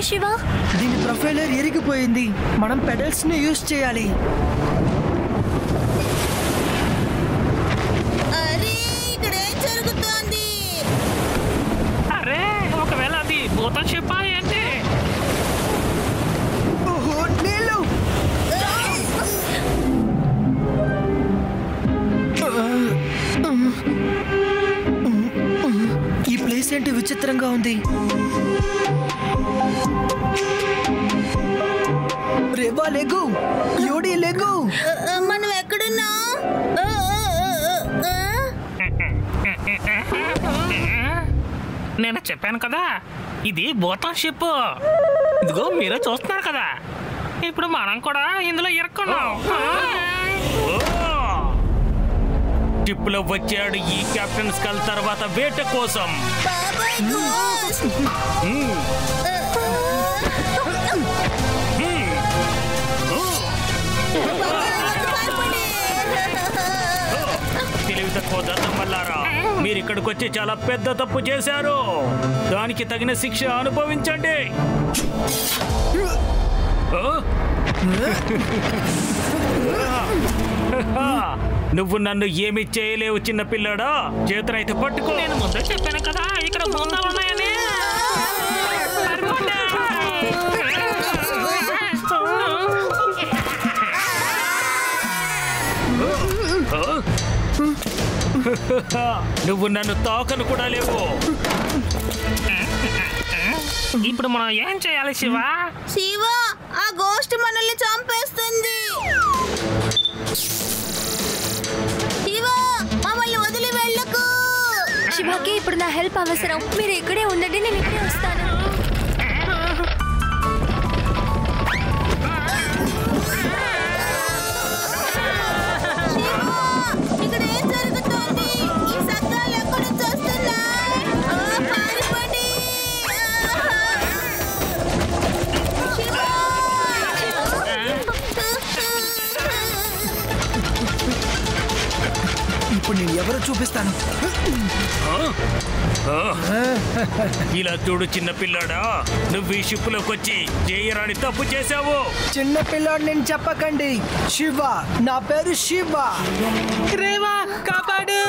శివ? దీని ప్రొఫైలర్ ఇరిగిపోయింది. మనం పెడల్స్ ని యూజ్ చేయాలి. అరే ఇక్కడ ఏం జరుగుతోంది? అరే ఒకవేళ అది భూతం షిప్ ఏంటి? ఓహో నీళ్ళు! ఈ ప్లేస్ ఏంటి విచిత్రంగా ఉంది. రేవా లెగు, యోడి లెగు. మనం ఎక్కడున్నా? నేను చెప్పాను కదా ఇది భూతం షిప్. ఇదిగో మీరే చూస్తున్నారు కదా, ఇప్పుడు మనం కూడా ఇందులో ఇరుక్కున్నాం. షిప్ లో వచ్చాడు ఈ కెప్టెన్ స్కల్ తర్వాత వేట కోసం. తెలివి తక్కువ దద్దమ్మలారా, మీరు ఇక్కడికి వచ్చి చాలా పెద్ద తప్పు చేశారు. దానికి తగిన శిక్ష అనుభవించండి. నువ్వు నన్ను ఏమి చేయలేవు చిన్న పిల్లడా. చేతనైతే పట్టుకో. నేను ముందే చెప్పాను కదా ఇక్కడ బృందాలు ఉన్నాయని. నువ్వు నన్ను తాకను కూడా లేవు. ఇప్పుడు మనం ఏం చేయాలి శివ? శివ, ఆ గోస్ట్ మనల్ని చంపేస్తుంది. శివ, మమ్మల్ని వదిలి వెళ్ళకు. శివకి ఇప్పుడు నా హెల్ప్ అవసరం. మీరు ఇక్కడే ఉండండి, నేను ఇక్కడే వస్తాను. ఇక్కడ ఏం జరుగుతోంది? ఈ శబ్దాలు ఎక్కడి నుంచి వస్తున్నాయి? పారిపోండి. ఇప్పుడు నేను ఎవరో చూపిస్తాను. ఇలా చూడు చిన్న పిల్లాడా, నువ్వు ఈ షిప్ లోకి వచ్చి చేయరాని తప్పు చేశావు. చిన్న పిల్లాడు నేను చెప్పకండి. శివ, నా పేరు శివ. రేవా కాపాడు.